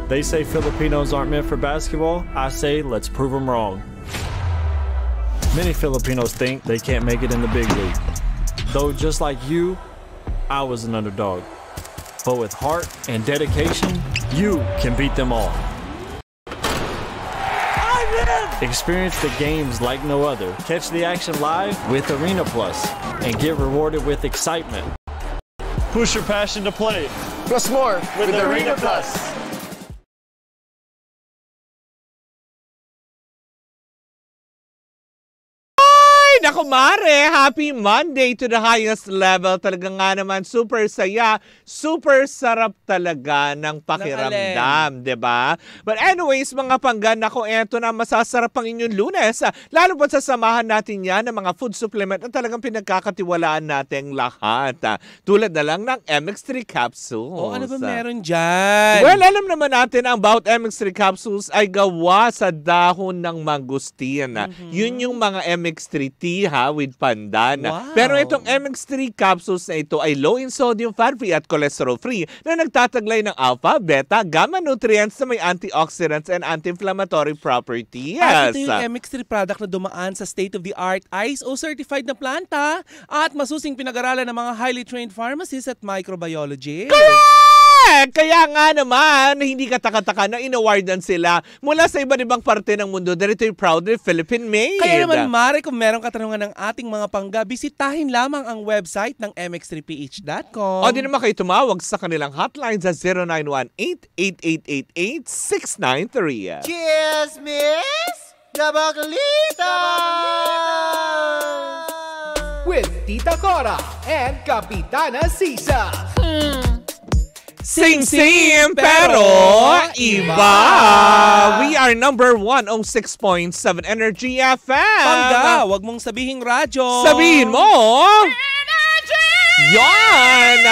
They say Filipinos aren't meant for basketball. I say let's prove them wrong. Many Filipinos think they can't make it in the big league. Though just like you, I was an underdog. But with heart and dedication, you can beat them all. Experience the games like no other. Catch the action live with Arena Plus and get rewarded with excitement. Push your passion to play. Plus more with Arena Plus. Naku mare, happy Monday to the highest level. Talaga nga naman, super saya, super sarap talaga ng pakiramdam, diba? But anyways, mga panggan, naku, eto na, masasarap ang inyong Lunes. Lalo pa sasamahan natin yan ng mga food supplement na talagang pinagkakatiwalaan natin lahat. Tulad na lang ng MX3 capsules. Oh, ano ba meron dyan? Well, alam naman natin ang about MX3 capsules ay gawa sa dahon ng mangustin. Yun yung mga MX3 tea with pandan. Wow. Pero itong MX3 capsules na ito ay low in sodium, fat-free at cholesterol-free na nagtataglay ng alpha, beta, gamma nutrients na may antioxidants and anti-inflammatory properties. At ito yung MX3 product na dumaan sa state-of-the-art ISO certified na planta at masusing pinag-aralan ng mga highly trained pharmacists at microbiologists. Kaya nga naman, hindi kataka-taka na inawardan sila mula sa iba't ibang parte ng mundo dahil ito'y proudly Philippine-made. Kaya naman, Mare, kung meron katanungan ng ating mga pangga, bisitahin lamang ang website ng mx3ph.com. O di naman kayo tumawag sa kanilang hotline sa 0918-8888-693. Cheers, Miss Dabaglita! With Tita Cora and Kapitana Sisa. Sing-sing pero iba. We are number 106.7 Energy FM. Pangga, wag mong sabihing radyo. Sabihin mo. Yan!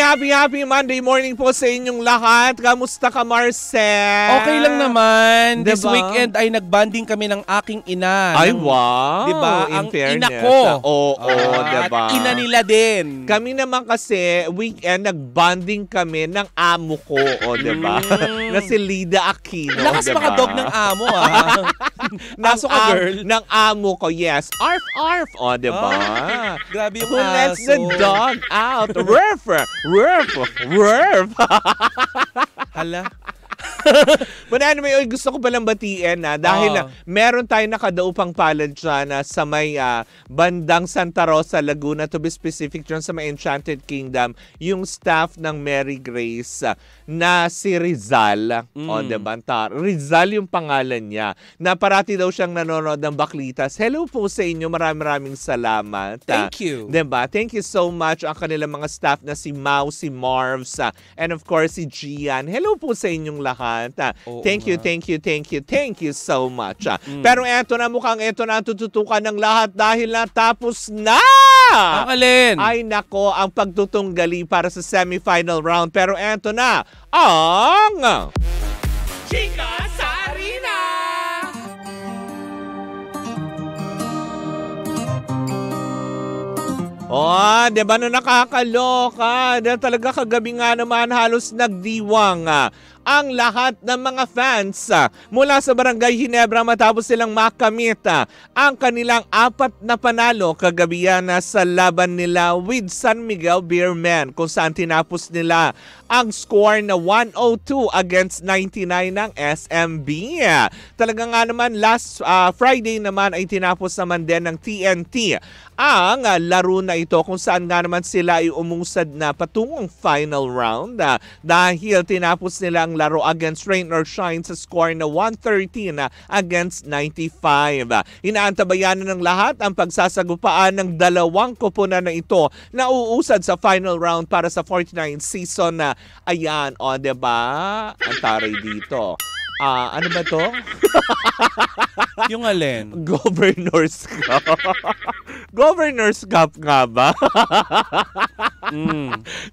Happy Monday morning po sa inyong lahat. Kamusta ka, Marcel? Okay lang naman. This Diba? weekend ay nagbanding kami ng aking ina. Ay, wow! Diba? In Ang fairness. ina ko. Oo, diba? At ina nila din. Kami naman kasi, weekend, nagbanding kami ng amo ko, diba? Na si Lida Aquino, Lakas diba? makadog ng amo, ah. Pasok ka, girl. Ng amo ko, yes. Arf, arf, diba? Grabe yung Who lets aso. the dog out? Rurf! Rurf! Rurf! Hala. But anyway, gusto ko palang batiin na dahil meron tayong nakadaupang palad dyan sa may bandang Santa Rosa, Laguna, to be specific dyan sa may Enchanted Kingdom, yung staff ng Mary Grace na si Rizal. O, diba? Rizal yung pangalan niya. Na parati daw siyang nanonood ng Baklitas. Hello po sa inyo. Maraming salamat. Thank you. Diba? Thank you so much ang kanilang mga staff na si Mau, si Marvs, and of course si Gian. Hello po sa inyong lahat. Thank you so much. Pero eto na, mukhang eto na tututukan ng lahat dahil natapos na! Ang alin? Ay nako, ang pagtutunggali para sa semifinal round. Pero eto na, ang... Chika sa Arena! Diba na nakakaloka? Dahil talaga kagabi nga naman halos nagdiwang ang lahat ng mga fans mula sa Barangay Ginebra matapos silang makamit ang kanilang 4 na panalo kagabi sa laban nila with San Miguel Beermen, kung saan tinapos nila ang score na 102 against 99 ng SMB. Talaga nga naman last Friday naman ay tinapos naman din ng TNT ang laro na ito, kung saan nga naman sila ay umusad na patungong final round dahil tinapos nila ang laro against Rain or Shine sa score na 113 against 95. Inaantabayanan ng lahat ang pagsasagupaan ng dalawang koponan na ito na uusad sa final round para sa 49th season na ayan, diba? Ang taray dito. Ano ba to? Yung alin? Governor's Cup. Governor's Cup nga ba?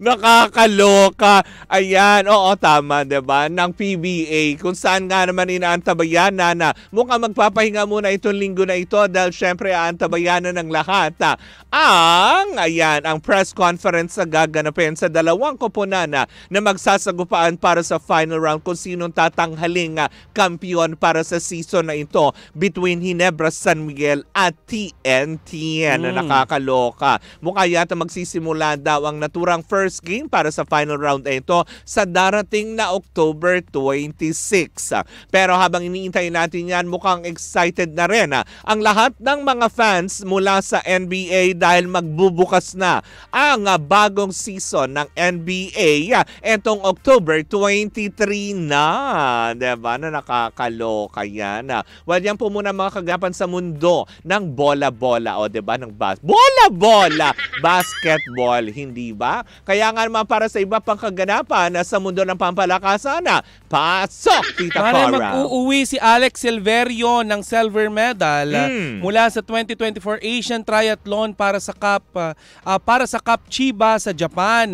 Nakakaloka. Ayan, oo, tama, diba? Ng PBA, kung saan nga naman inaantabayanan na mukhang magpapahinga muna itong linggo na ito dahil syempre aantabayanan ng lahat. Ang press conference na gaganapin sa dalawang koponan na magsasagupaan para sa final round kung sinong tatanghaling kampiyon para sa season na ito between Ginebra, San Miguel at TNT. Na nakakaloka. Mukha yata magsisimula daw ang naturang first game para sa final round na ito sa darating na October 26. Pero habang iniintay natin yan, mukhang excited na rin ang lahat ng mga fans mula sa NBA dahil magbubukas na ang bagong season ng NBA etong October 23 na. Diba? Na nakakaloka yan. Well, yan po muna mga kagapan sa mundo ng bola-bola. O diba? Ng bola-bola! Basketball, hindi ba? Kaya nga naman para sa iba pang kaganapan sa mundo ng pampalakasan, pasok, Tita Cora! Mag-uuwi si Alex Silverio ng silver medal mula sa 2024 Asian Triathlon para sa Cup Chiba sa Japan.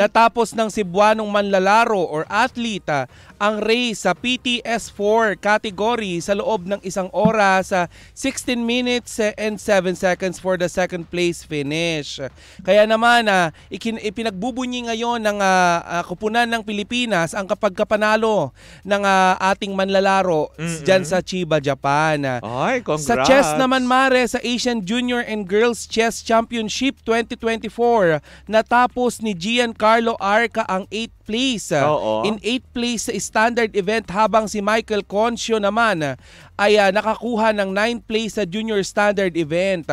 Natapos ng Cebuanong manlalaro or athlete ang race sa PTS4 category sa loob ng 1 oras, 16 minutes and 7 seconds for the second place finish. Kaya naman, ipinagbubunyi ngayon ng kupunan ng Pilipinas ang kapagkapanalo ng ating manlalaro dyan sa Chiba, Japan. Ay, congrats! Sa chess naman, Mare, sa Asian Junior and Girls Chess Championship 2024, natapos ni Giancarlo Arca ang 8th place. In 8th place sa standard event, habang si Michael Concio naman ay nakakuha ng 9th place sa junior standard event.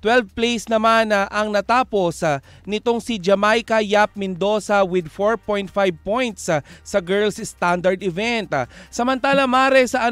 12th place naman ang natapos nitong si Jamaica Yap Mendoza with 4.5 points sa girls standard event. Samantala, Mare, sa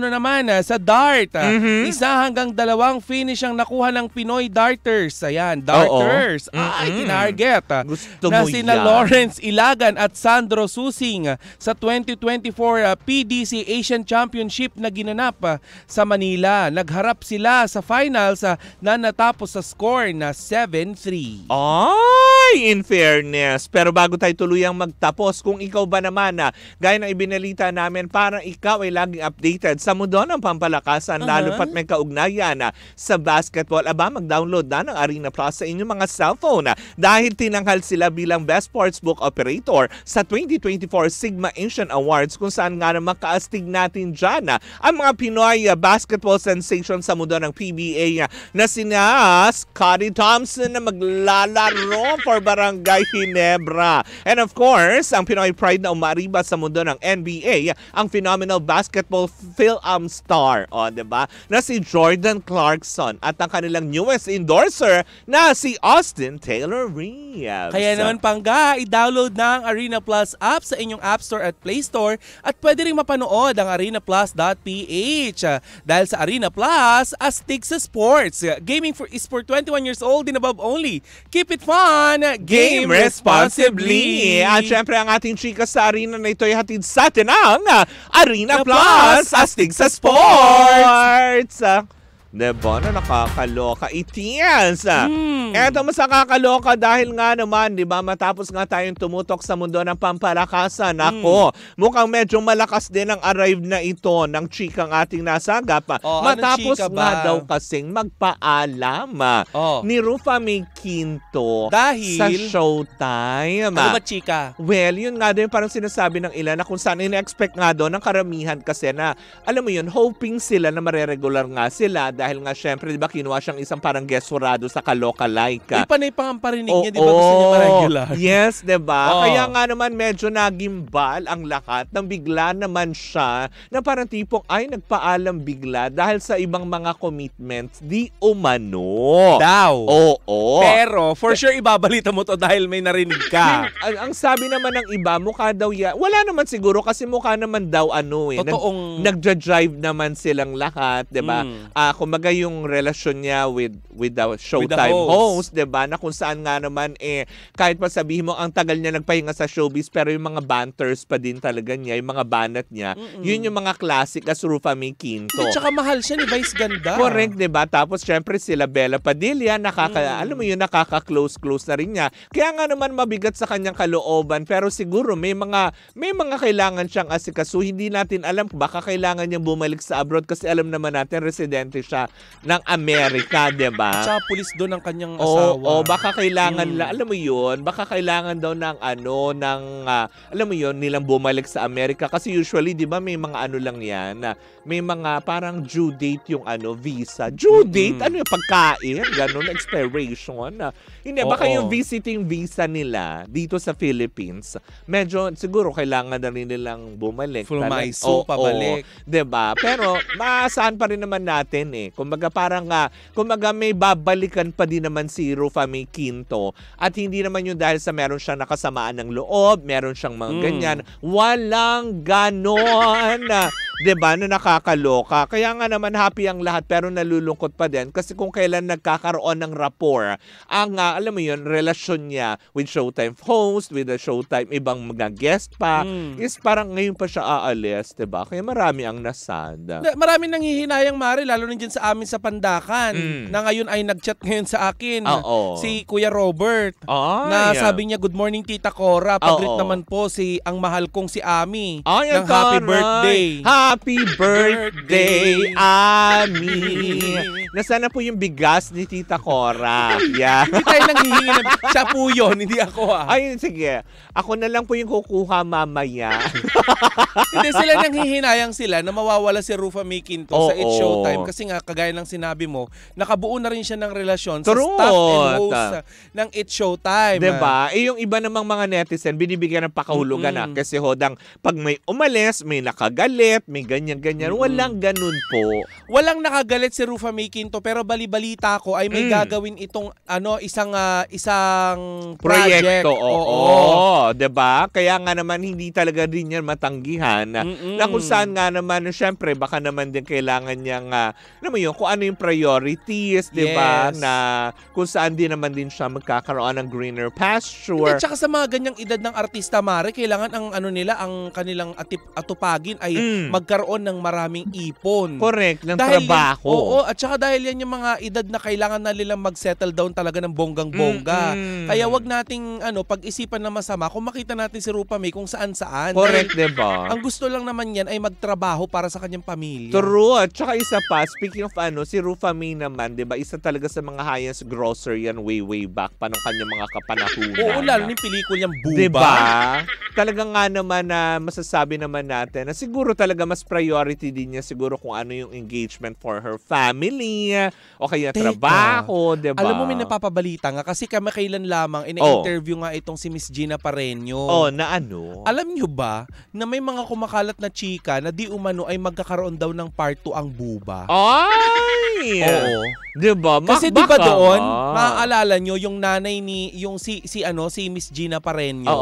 sa dart, 1 hanggang 2 finish ang nakuha ng Pinoy darters. Ayan, darters. Ay, tinarget. Gusto na mo sina yan. Lawrence Ilagan at Sandro Susing sa 2024 PDC Asian Championship na ginanap sa Manila. Nagharap sila sa finals na natapos sa score na 7-3. Ay, in fairness. Pero bago tayo tuluyang magtapos, kung ikaw ba naman gaya ng ibinalita namin, para ikaw ay laging updated sa mundo ng pampalakasan, lalo pat may kaugnayan sa basketball, mag-download na ng Arena Plus sa inyong mga cellphone dahil tinanghal sila bilang Best Sportsbook Operator sa 2024 Sigma Asian Awards, kung saan nga na makaastig natin dyan ang mga Pinoy basketball sensation sa mundo ng PBA na sina Scottie Thompson na maglalaro for Barangay Ginebra. And of course, ang Pinoy pride na umariba sa mundo ng NBA, ang phenomenal basketball film star, diba? Na si Jordan Clarkson at ang kanilang newest endorser na si Austin Taylor Reeves. Kaya naman pangga, i-download na ang Arena Plus app sa inyong App Store at Play Store at pwede rin mapanood ang arenaplus.ph. Dahil sa Arena Plus, astig sa sports. Gaming is for 21 years old and above only. Keep it fun! Game responsibly! At syempre ang ating chika sa arena na ito ay hatid sa atin ang Arena Plus, astig sa sports! Diba na nakakaloka? Itias! Eto mas nakakaloka dahil nga naman, diba, matapos nga tayong tumutok sa mundo ng pampalakasan. Ako, mukhang medyo malakas din ang arrive na ito ng chikang ating nasagap. Matapos nga daw kasing magpaalam ni Rufa May Quinto dahil sa Showtime. Ano ba, chika? Well, yun nga din parang sinasabi ng ilan na kung saan in-expect nga doon ng karamihan kasi na, alam mo yun, hoping sila na mareregular nga sila dahil nga syempre, di ba, kinuha siyang isang parang guesturado sa Kaloka-like. Ay, panay pa ang parinig niya, di ba, gusto niya ma-regular? Yes, di ba? Kaya nga naman medyo nagimbal ang lahat nang bigla naman siya na parang tipong ay nagpaalam bigla dahil sa ibang mga commitments di umano. Daw. Oo. Pero for sure ibabalita mo to dahil may narinig ka. Ang sabi naman ng iba, mukha daw wala naman siguro kasi mukha naman daw Totoong nagja-drive naman silang lahat, di ba? kumbaga yung relasyon niya with the Showtime host, 'di ba? Na kung saan nga naman kahit pa sabihin mo ang tagal niya nagpahinga sa showbiz, pero yung mga banters pa din talaga niya, yung mga banat niya, yun yung mga classic as Rufa May Quinto. At saka mahal siya ni Vice ganda. Correct, 'di ba? Tapos syempre sila Bella Padilla, alam mo yun, nakaka-close na rin niya. Kaya nga naman mabigat sa kanyang kalooban, pero siguro may mga kailangan siyang asikaso. Hindi natin alam, baka kailangan niyang bumalik sa abroad kasi alam naman natin residente siya ng Amerika, 'di ba? At saka pulis doon ang kanyang asawa. Baka kailangan alam mo yun, baka kailangan daw ng alam mo yun, nilang bumalik sa Amerika kasi usually 'di ba may mga lang yan, may mga parang due date yung visa. Due date? Ano yung pagkain? Ganun, expiration. Hindi, baka yung visiting visa nila dito sa Philippines, medyo siguro kailangan na rin nilang bumalik. Fulmaiso, pabalik. 'Di ba? Pero maasahan pa rin naman natin Kumbaga parang kumbaga may babalikan pa din naman si Rufa May Quinto at hindi naman yun dahil sa meron siyang nakasamaan ng loob, meron siyang mga ganyan. Walang ganon. 'Di ba? Na nakakaloka. Kaya nga naman happy ang lahat pero nalulungkot pa din kasi kung kailan nagkakaroon ng rapport ang alam mo yun, relasyon niya with Showtime host, with the Showtime ibang mga guest pa, is parang ngayon pa siya aalis, 'di ba? Kaya marami ang nasad. Marami nang hihinayang, Mari, lalo na dyan sa amin sa Pandakan, na ngayon ay nag-chat ngayon sa akin si Kuya Robert, na sabi niya, good morning Tita Cora, pag-greet naman po ang mahal kong si Ami ng happy birthday. Happy birthday, Ami! Nasaan na po yung bigas ni Tita Cora? Yeah. Hindi tayo nang hihingi. Siya po yun, hindi ako Ay, sige. Ako na lang po yung kukuha mamaya. Hindi, sila nang hihinayang sila na mawawala si Rufa May Quinto sa It's Showtime. Kasi nga, kagaya ng sinabi mo, nakabuo na rin siya ng relasyon sa staff and host ng It's Showtime. Diba? Yung iba namang mga netizen, binibigyan ng pakahulugan kasi hodang pag may umalis, may nakagalit, may ganyan-ganyan. Walang ganun po. Walang nakagalit si Rufa May Quinto, pero bali-balita ko ay may gagawin itong isang project. Proyekto. Oo. Diba? Kaya nga naman hindi talaga din yan matanggihan na kung saan nga naman, syempre, baka naman din kailangan niyang, alam mo yun, kung ano yung priorities, diba? Yes. Na kung saan din naman din siya magkakaroon ng greener pasture. At saka sa mga ganyang edad ng artista, Mare, kailangan ang kanilang atupagin ay magkaroon ng maraming ipon. Correct, ng dahil trabaho. Oo, at saka dahil yan yung mga edad na kailangan na nilang mag-settle down talaga ng bonggang-bongga. Kaya wag nating pag-isipan na masama kung makita natin si Rufa May kung saan-saan. Correct, diba? Ang gusto lang naman yan ay magtrabaho para sa kanyang pamilya. True. At saka isa pa, speaking of si Rufa May naman, diba, isa talaga sa mga highest grosser yan way back pa nung kanyang mga kapanahunan. Oo, lalo yung pelikula niyang Buba. Diba? Talaga nga naman na masasabi naman natin na siguro talaga mas priority din niya siguro kung ano yung engagement for her family o kaya trabaho, diba? Alam mo, may napapabalita nga kasi kamakailan lamang ina-interview nga itong si Miss Gina Pareño. Na ano? Alam nyo ba na may mga kumakalat na chika na di umano ay magkakaroon daw ng part 2 ang Buba? Ay! Oo. Diba? Kasi di ba doon, maaalala nyo yung nanay ni, si Miss Gina Pareño.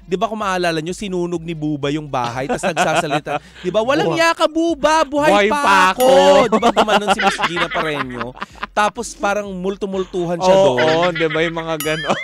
Di ba kung maaalala nyo, sinunog ni Buba yung bahay, tapos nagsasalita, di ba, walang yaka Buba, buhay pa ako. Di ba gumanon si Miss Gina Pareño? Tapos parang multumultuhan siya doon. Oo, di ba yung mga gano'n?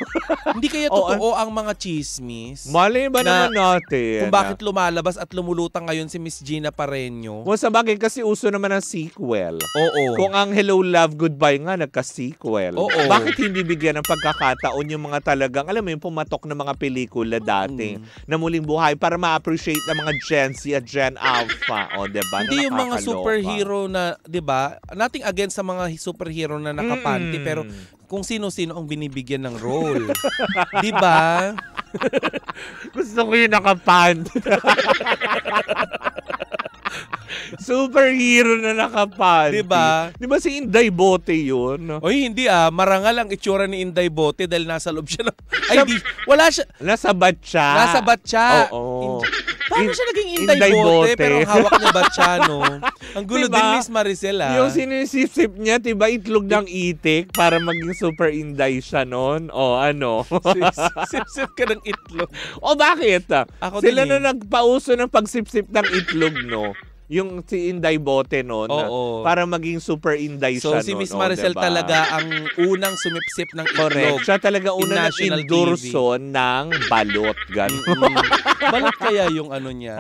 Hindi kaya totoo ang mga chismis? Mali ba naman natin? Kung bakit lumalabas at lumulutang ngayon si Miss Gina Pareño? Sa bagay kasi uso naman ang sequel. Oo. Kung ang Hello Love Goodbye nga nagka-sequel. Oo. Bakit hindi bigyan ng pagkakataon yung mga talagang, alam mo yung pumatok na mga pelikula dati na muling buhay para ma-appreciate ng mga Gen Z at Gen Alpha. Diba? Hindi yung mga superhero na, diba? Nothing against sa mga superhero na nakapanty, pero kung sino-sino ang binibigyan ng role. Diba? Gusto ko yung nakapanty. Superhero na nakapanty. Diba si Inday Bote yun? Oy, hindi marangal ang itsura ni Inday Bote dahil nasa loob siya ng... wala siya. Nasa batya. Nasa batya. Oo. Paano siya naging Inday Bote pero ang hawak niya batya, no? Ang gulo din, Miss Maricel, Yung sinisip niya, diba, itlog ng itik para maging super Inday siya nun? Ano? Sip-sip ka ng itlog. Bakit? Ako sila din na nagpauso ng pagsip-sip ng itlog, no? Yung si Inday Bote noon. Para maging super Inday siya. So si Miss Maricel talaga ang unang sumipsip ng itlog. Correct. Siya talaga unang endorso ng balot. Balot kaya yung ano niya?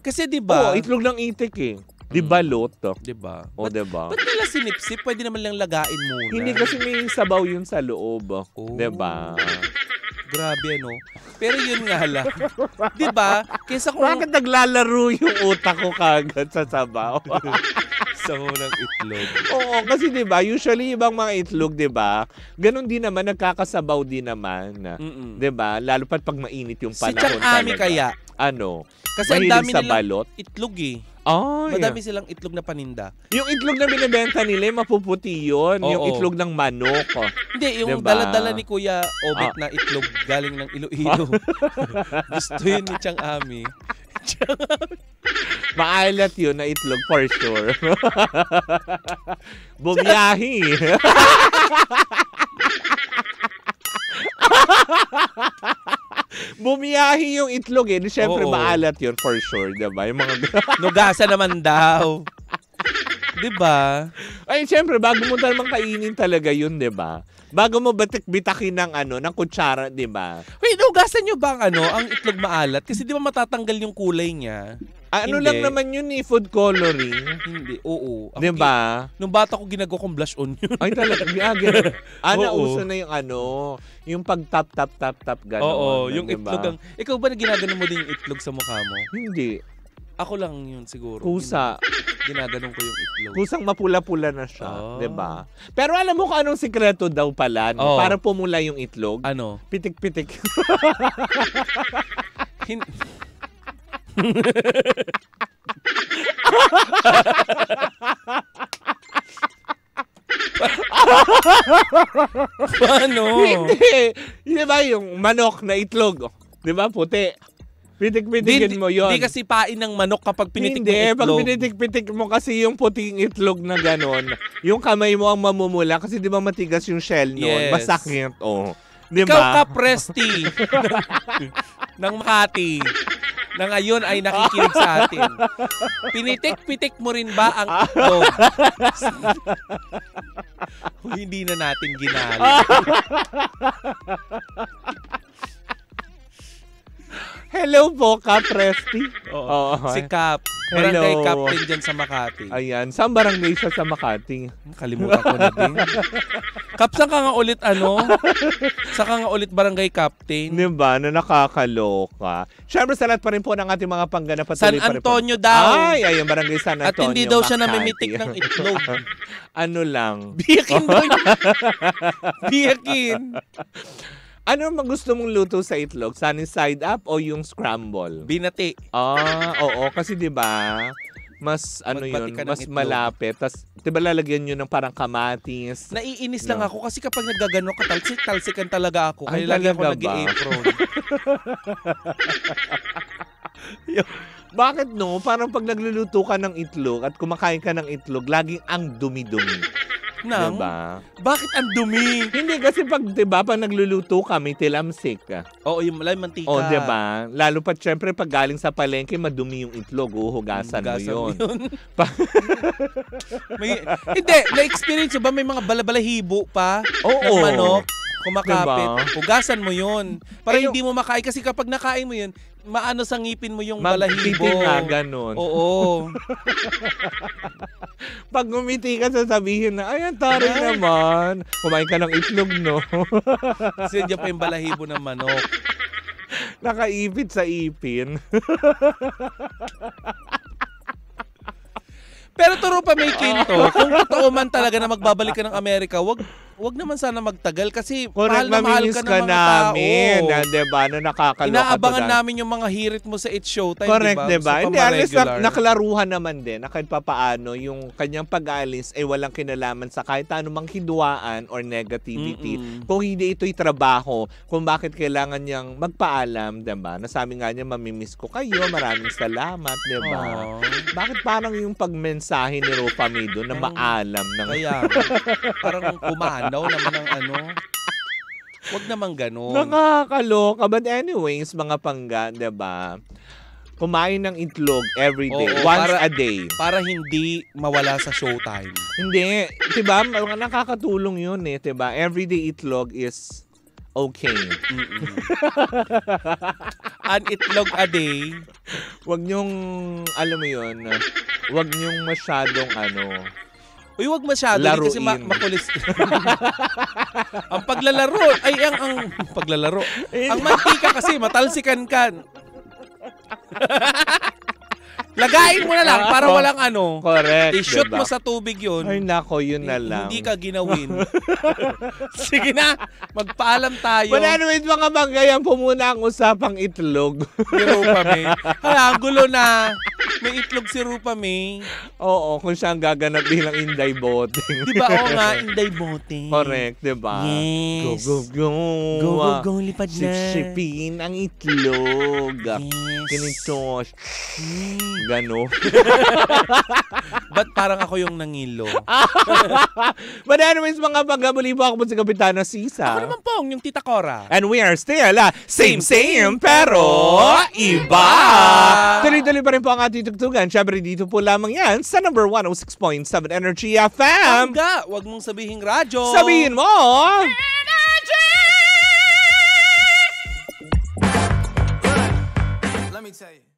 Kasi diba? Itlog ng itik eh. Di balot. Diba? Diba? Ba't nila sinipsip? Pwede naman lang lagain muna. Hindi kasi may sabaw yun sa loob. Diba? Grabe, no? Pero yun nga lang. Diba? Kesa kung... Bakit naglalaro yung utak ko kagad sa sabaw? Sa unang itlog. Oo, kasi diba, usually ibang mga itlog, diba, ganun din naman, nagkakasabaw din naman. Diba? Lalo pat pag mainit yung panahon. Si Chang Ami kaya? Ano? Kasi ang dami nilang balot? itlog eh. Madami silang itlog na paninda. Yung itlog na binibenta nila, mapuputi yun. Yung itlog ng manok. Hindi, yung dala-dala ni Kuya Obet na itlog galing ng Iloilo. Gusto yun ni Chang Ami. Maalat yun na itlog for sure. Bumiyahi. Bumiyahi yung itlog eh. Siyempre maalat yun for sure, diba? Yung mga nugasa naman daw. Diba? Ay, siyempre, bago mo naman kainin talaga yun, diba? Bago mo bitakin ng ng kutsara, diba? Wait, nugasan nyo ba ang itlog maalat? Kasi di ba matatanggal yung kulay niya? Lang naman yun eh, food coloring. Hindi, oo. Diba? Nung bata ko ginagawa kong blush on yun. Ay talaga, nauso na yung yung pag-tap, gano'n. Oo, yung diba? Itlog. Ikaw ba na ginaganon mo din yung itlog sa mukha mo? Hindi. Ako lang yun siguro. Kusa. Ginaganon ko yung itlog. Kusang mapula-pula na siya, diba? Pero alam mo kung anong sikreto daw pala, para pumula yung itlog? Ano? Pitik-pitik. Paano? Hindi. Di ba yung manok na itlog? Di ba puti? Pitik-pitikin mo yun. Hindi kasi pain ng manok kapag pinitik mo itlog. Hindi, pag pinitik-pitik mo kasi yung puting itlog na ganon, yung kamay mo ang mamumula kasi di ba matigas yung shell nun? Yes. Masakit, Di ba? Ikaw ka, Presti, ng Makati, na ngayon ay nakikinig sa atin. Pinitik-pitik mo rin ba ang itlog? Hindi na natin ginali. Hello po, Kap Presti. Si Kap. Barangay Captain dyan sa Makati. Ayan. Saan barangay siya sa Makati? Kalimutan ko na din. Kap, saan ka nga ulit Saan ka nga ulit barangay Captain? Diba? Na nakakaloka. Siyempre, sa lahat pa rin po ng ating mga pangganap. San Antonio daw. Ay, ayun, barangay San Antonio. At hindi daw siya namimitik ng itlog. Lang. Biyakin daw niya. Biyakin. Ano ang gusto mong luto sa itlog? Sunny side up o yung scramble? Binati. Oo. Kasi diba, mas mas malapit. Tapos, diba lalagyan nyo ng parang kamatis. Naiinis lang ako kasi kapag naggagano ka, talsikan talaga ako. Kaya lagi ako nag-i-apron. Bakit no? Parang pag nagluluto ka ng itlog at kumakain ka ng itlog, laging ang dumi-dumi. Diba? Bakit ang dumi? Hindi kasi pag nagluluto ka, may tilamsik. Oo, yung mantika. Diba? Lalo pa syempre pag galing sa palengke, madumi yung itlog, hugasan mo yun. Hindi, na-experience ba may mga balabalahibo pa ng manok? Kumakapit. Diba? Hugasan mo yun. Para hindi mo makain. Kasi kapag nakain mo yun, maano sa ngipin mo yung balahibo. Nga, ganun. Oo. Pag ngumiti ka, sasabihin na, ayan, taray naman. Kumain ka ng itlog, no? Kasi dyan pa yung balahibo ng manok. Nakaipit sa ipin. Pero turo pa may kinto, kung totoo man talaga na magbabalik ka ng Amerika, wag naman sana magtagal kasi mahal na mahal ka ng mga namin, tao. Diba? Na nakakaloka. Inaabangan namin yung mga hirit mo sa It's Showtime, correct, diba? Hindi, alis naklaruhan naman din na kahit papaano yung kanyang pag-alis ay walang kinalaman sa kahit anumang hidwaan or negativity. Kung hindi ito'y trabaho, kung bakit kailangan niyang magpaalam, diba? Nasabi nga niya, mamimiss ko kayo, maraming salamat, diba? Bakit parang yung pagmensahe ni Rufa Mido na maalam ng... Kaya, parang kumanaw naman ng Huwag naman ganun. Nakakaloka. But anyways, mga pangga, diba? kumain ng itlog every day. Oo, Once a day. Para hindi mawala sa showtime. Hindi. Diba? Nakakatulong yun eh. Diba? Everyday itlog is okay. An itlog a day. Wag niyong, alam mo yun, wag niyong masyadong Uy, wag masyado. Laruin. Kasi makulis. Ang paglalaro. Ang paglalaro. Ang mantika kasi, matalsikan kan. Lagain mo na lang para walang Correct. I-shoot diba? mo sa tubig yun. Ay nako, yun na lang. Hindi ka ginawin. Sige na, magpaalam tayo. But anyways, mga banggayan po muna ang usapang itlog. Si Rupa May. Hala, gulo na. May itlog si Rupa May. Oo, kung siya ang gaganap bilang Inday Boting. Di ba? Oo nga, Inday Boting. Correct, di ba? Yes. Go, go, go. Go, go, go, lipad na. Sipsipin ang itlog. Yes. Ganito. Gano. Ba't parang ako yung nangilo? But anyways, mga pagkamuli po ako po si Kapitana Sisa. Ako naman pong yung Tita Cora. And we are still same pero iba. Tuloy-tuloy pa rin po ang ating tugtugan. Siyempre dito po lamang yan sa number 106.7 Energy FM. Hangga, wag mong sabihin radyo. Sabihin mo! Let me tell you.